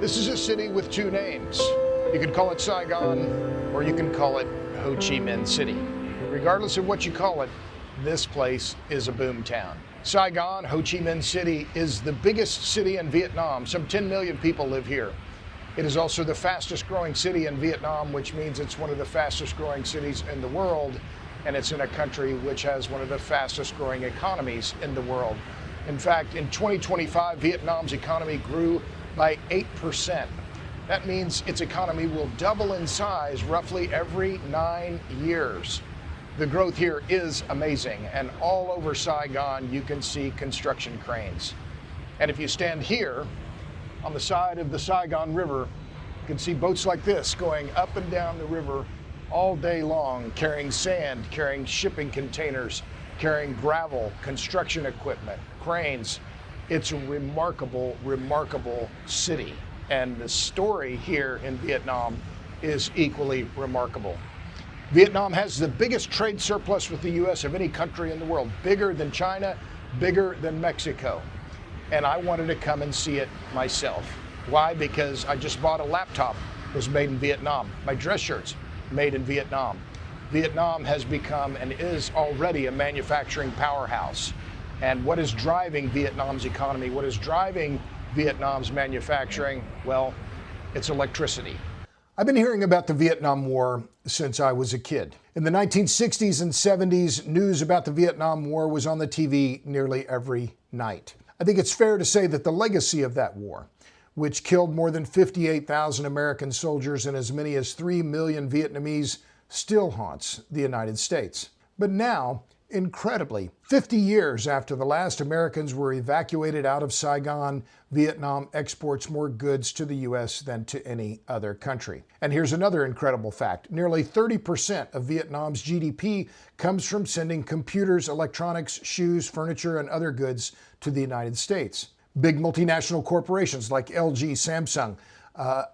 This is a city with two names. You can call it Saigon, or you can call it Ho Chi Minh City. Regardless of what you call it, this place is a boom town. Saigon, Ho Chi Minh City, is the biggest city in Vietnam. Some 10 million people live here. It is also the fastest growing city in Vietnam, which means it's one of the fastest growing cities in the world, and it's in a country which has one of the fastest growing economies in the world. In fact, in 2025, Vietnam's economy grew by 8%. That means its economy will double in size roughly every 9 years. The growth here is amazing, and all over Saigon you can see construction cranes. And if you stand here on the side of the Saigon River, you can see boats like this going up and down the river all day long, carrying sand, carrying shipping containers, carrying gravel, construction equipment, cranes. It's a remarkable, remarkable city. And the story here in Vietnam is equally remarkable. Vietnam has the biggest trade surplus with the U.S. of any country in the world, bigger than China, bigger than Mexico. And I wanted to come and see it myself. Why? Because I just bought a laptop that was made in Vietnam. My dress shirts, made in Vietnam. Vietnam has become and is already a manufacturing powerhouse. And what is driving Vietnam's economy? What is driving Vietnam's manufacturing? Well, it's electricity. I've been hearing about the Vietnam War since I was a kid. In the 1960s and 70s, news about the Vietnam War was on the TV nearly every night. I think it's fair to say that the legacy of that war, which killed more than 58,000 American soldiers and as many as 3 million Vietnamese, still haunts the United States. But now, incredibly, 50 years after the last Americans were evacuated out of Saigon, Vietnam exports more goods to the U.S. than to any other country. And here's another incredible fact. Nearly 30% of Vietnam's GDP comes from sending computers, electronics, shoes, furniture, and other goods to the United States. Big multinational corporations like LG, Samsung,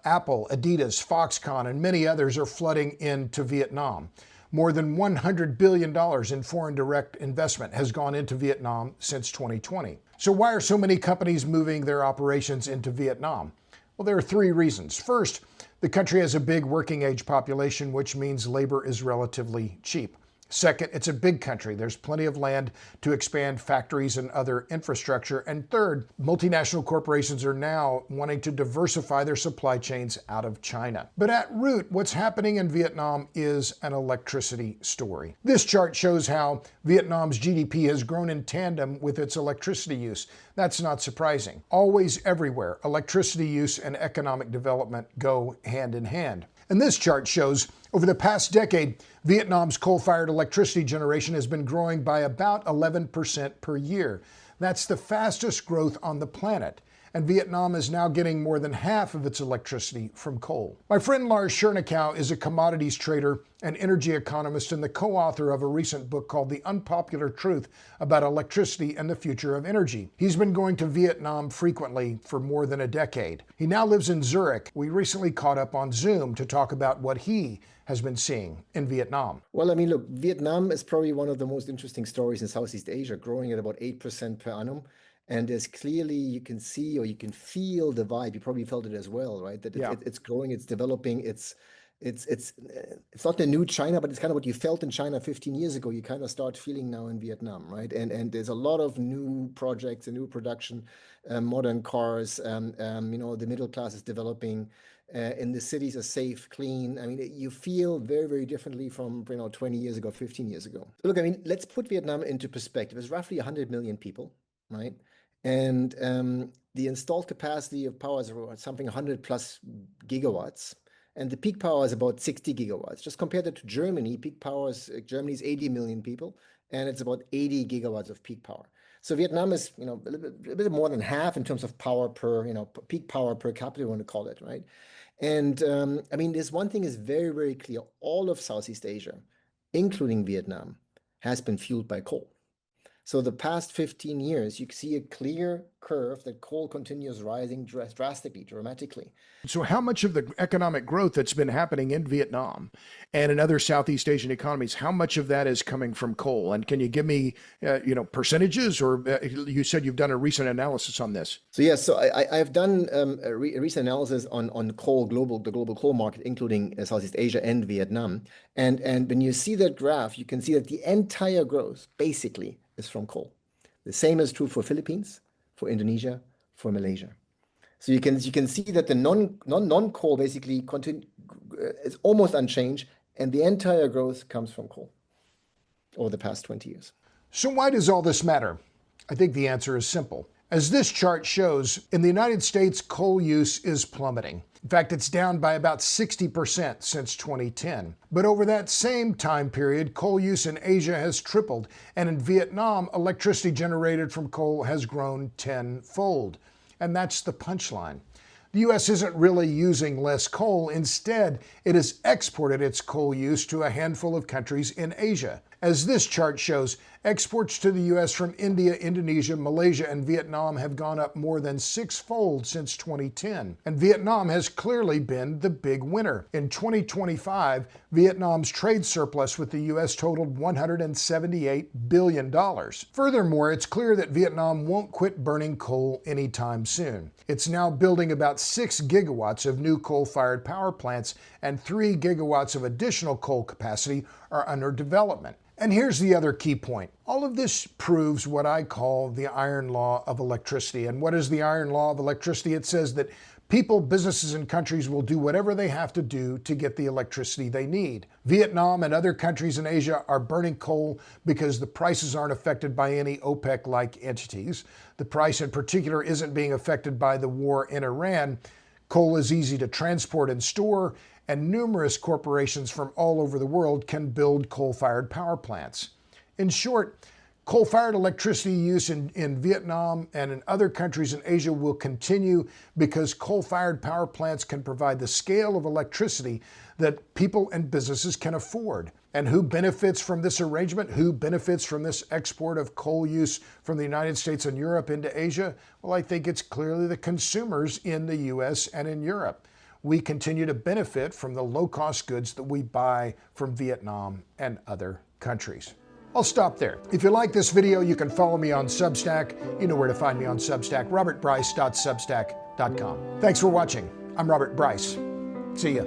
Apple, Adidas, Foxconn, and many others are flooding into Vietnam. More than $100 billion in foreign direct investment has gone into Vietnam since 2020. So why are so many companies moving their operations into Vietnam? Well, there are three reasons. First, the country has a big working age population, which means labor is relatively cheap. Second, it's a big country. There's plenty of land to expand factories and other infrastructure. And third, multinational corporations are now wanting to diversify their supply chains out of China. But at root, what's happening in Vietnam is an electricity story. This chart shows how Vietnam's GDP has grown in tandem with its electricity use. That's not surprising. Always, everywhere, electricity use and economic development go hand in hand. And this chart shows over the past decade, Vietnam's coal-fired electricity generation has been growing by about 11% per year. That's the fastest growth on the planet. And Vietnam is now getting more than half of its electricity from coal. My friend Lars Chernichow is a commodities trader and energy economist and the co-author of a recent book called The Unpopular Truth About Electricity and the Future of Energy. He's been going to Vietnam frequently for more than a decade. He now lives in Zurich. We recently caught up on Zoom to talk about what he has been seeing in Vietnam. Well, I mean, look, Vietnam is probably one of the most interesting stories in Southeast Asia, growing at about 8% per annum. And there's clearly, you can see or you can feel the vibe. You probably felt it as well, right? That it's growing, it's developing, it's not the new China, but it's kind of what you felt in China 15 years ago. You kind of start feeling now in Vietnam, right? And there's a lot of new projects, a new production, modern cars. The middle class is developing. And the cities are safe, clean. I mean, you feel very, very differently from 20 years ago, 15 years ago. Look, I mean, let's put Vietnam into perspective. It's roughly 100 million people, right? And the installed capacity of power is something 100 plus gigawatts. And the peak power is about 60 gigawatts. Just compare that to Germany. Peak power is, Germany's 80 million people, and it's about 80 gigawatts of peak power. So Vietnam is, a little bit more than half in terms of power per, peak power per capita, you want to call it, right? And I mean, there's one thing is very, very clear. All of Southeast Asia, including Vietnam, has been fueled by coal. So the past 15 years, you see a clear curve that coal continues rising drastically, dramatically. So how much of the economic growth that's been happening in Vietnam and in other Southeast Asian economies, how much of that is coming from coal? And can you give me, percentages, or you said you've done a recent analysis on this? So yes, so I've done a recent analysis on coal, the global coal market, including Southeast Asia and Vietnam. And when you see that graph, you can see that the entire growth basically is from coal. The same is true for Philippines, for Indonesia, for Malaysia. So you can see that the non-coal basically is almost unchanged, and the entire growth comes from coal over the past 20 years. So why does all this matter? I think the answer is simple. As this chart shows, in the United States, coal use is plummeting. In fact, it's down by about 60% since 2010. But over that same time period, coal use in Asia has tripled, and in Vietnam, electricity generated from coal has grown tenfold. And that's the punchline. The U.S. isn't really using less coal. Instead, it has exported its coal use to a handful of countries in Asia. As this chart shows, exports to the U.S. from India, Indonesia, Malaysia, and Vietnam have gone up more than sixfold since 2010. And Vietnam has clearly been the big winner. In 2025, Vietnam's trade surplus with the U.S. totaled $178 billion. Furthermore, it's clear that Vietnam won't quit burning coal anytime soon. It's now building about 6 gigawatts of new coal-fired power plants, and 3 gigawatts of additional coal capacity are under development. And here's the other key point. All of this proves what I call the iron law of electricity. And what is the iron law of electricity? It says that people, businesses, and countries will do whatever they have to do to get the electricity they need. Vietnam and other countries in Asia are burning coal because the prices aren't affected by any OPEC-like entities. The price in particular isn't being affected by the war in Iran. Coal is easy to transport and store, and numerous corporations from all over the world can build coal-fired power plants. In short, coal-fired electricity use in Vietnam and in other countries in Asia will continue because coal-fired power plants can provide the scale of electricity that people and businesses can afford. And who benefits from this arrangement? Who benefits from this export of coal use from the United States and Europe into Asia? Well, I think it's clearly the consumers in the US and in Europe. We continue to benefit from the low-cost goods that we buy from Vietnam and other countries. I'll stop there. If you like this video, you can follow me on Substack. You know where to find me on Substack, robertbryce.substack.com. Thanks for watching. I'm Robert Bryce. See ya.